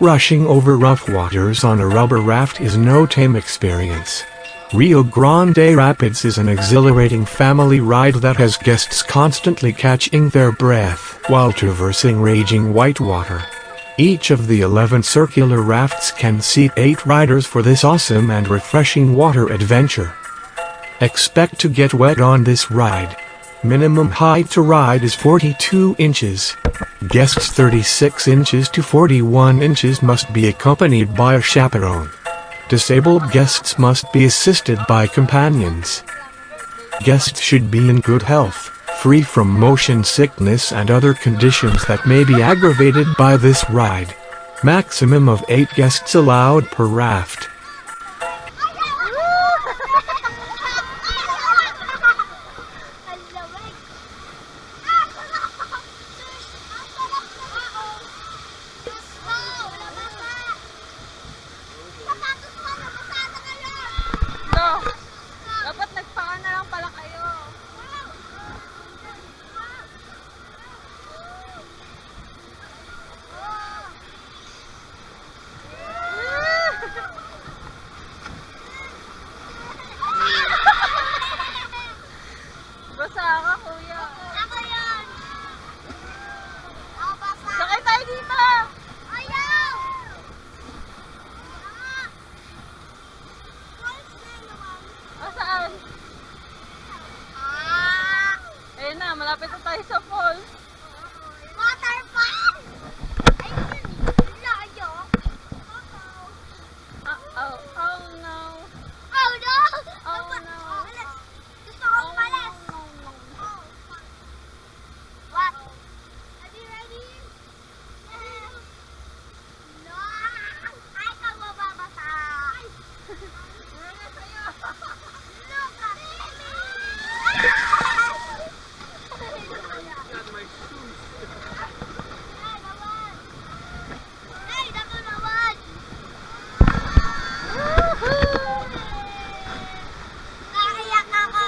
Rushing over rough waters on a rubber raft is no tame experience. Rio Grande Rapids is an exhilarating family ride that has guests constantly catching their breath while traversing raging whitewater. Each of the 11 circular rafts can seat 8 riders for this awesome and refreshing water adventure. Expect to get wet on this ride. Minimum height to ride is 42 inches. Guests 36 inches to 41 inches must be accompanied by a chaperone. Disabled guests must be assisted by companions. Guests should be in good health, free from motion sickness and other conditions that may be aggravated by this ride. Maximum of 8 guests allowed per raft. Dapat nagpaka na lang pala kayo. Basa ka, kuya. Ako yun! Ako basa! Sakay tayo dito! Ayaw! O, saan? Ayun na, malapit na tayo sa falls. Water fall! Ayun! Layo! Oh no. Oh no! Oh no. Gusto ko umalis! What? Are you ready? No! Ay, kang mababasa! Look at me! Ay, naku naman! Naiyak ako!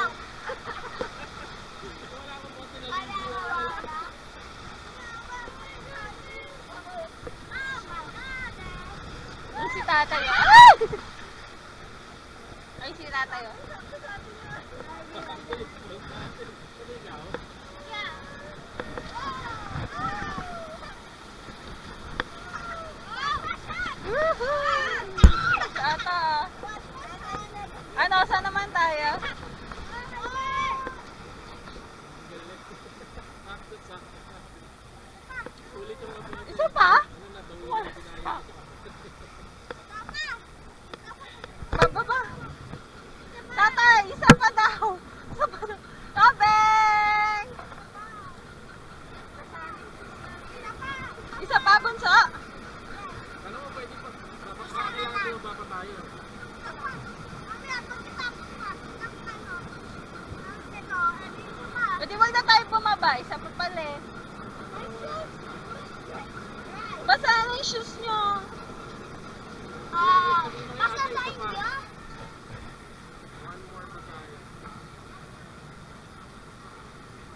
Ay, si tatay. Ay, si tatay. Tata. Ano, saan naman tayo? Isa pa? Wala pa. Bababa. Tatay, isa pa daw. Isa pa daw. Kabeng! Isa pa, bunso. Ano mo pwede pa? Babaksakin lang ito, baba tayo. Pwede wag na tayo bumaba. Isa pa pala eh. Basta ano yung shoes nyo? Basta sa inyo? One more pa tayo.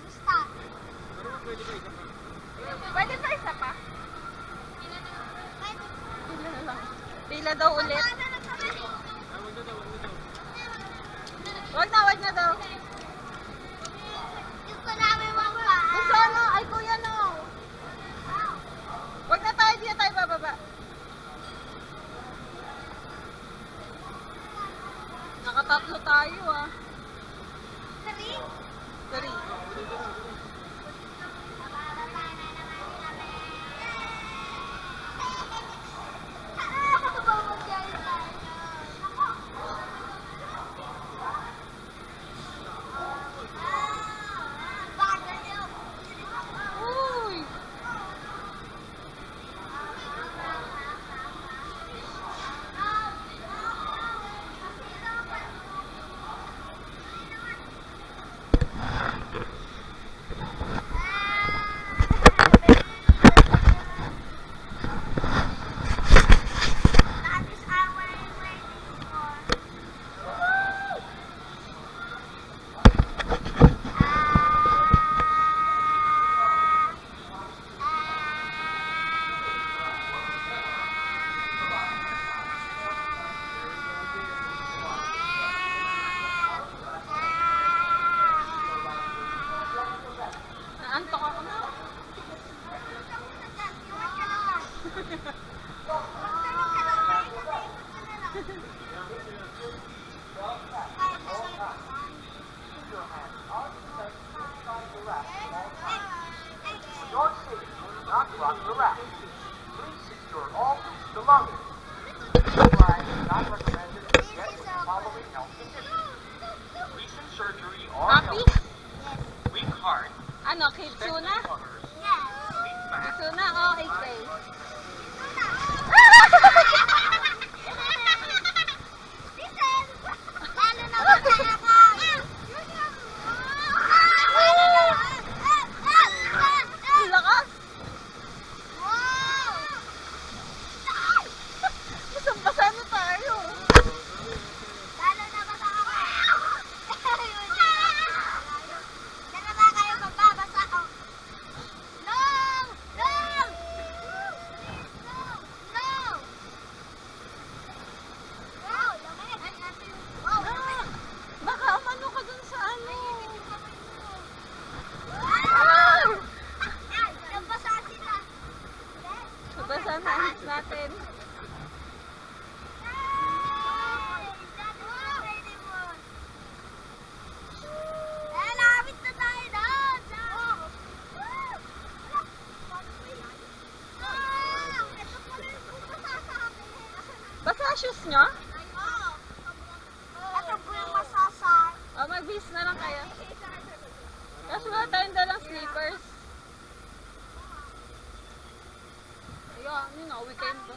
Basta. Ano mo pwede pa isa pa? Pwede pa isa pa? Pila na lang. Pila daw ulit. Ah, wag na daw, wag na daw. Wag na daw. Gusto namin mababa. Gusto ano? Ay, kuya no. Wag na tayo, di na tayo bababa. Nakatatlo tayo ah. Three? Sorry. Uy! Your safety, do not rock the raft. Please secure all loose belongings. Flag is not recommended except with the following health conditions. Recent surgery or Happy? health. Weak heart. Ano, Kitsuna? Colors. Yes. Weak back. Kitsuna o Ikay? Lalo na matayakay. Ang lakas! Wow! Basang-basa na tayo. Lalo na matayakay. Tara ba kayo magbabasa? Oh. No! No! No! No! Wow! Lamig! Wow! Ah, baka umano ka dun sa ano. Ah! Ay, nabasa sila. Basa na natin. Lapit na tayo doon. Ito pala yung bumasa sa akin. Basa shoes nyo? Ito po yung masasay. O, mag-bis na lang kayo. Kasi wala tayong dalang slippers. Ayun, yun o, weekend ba?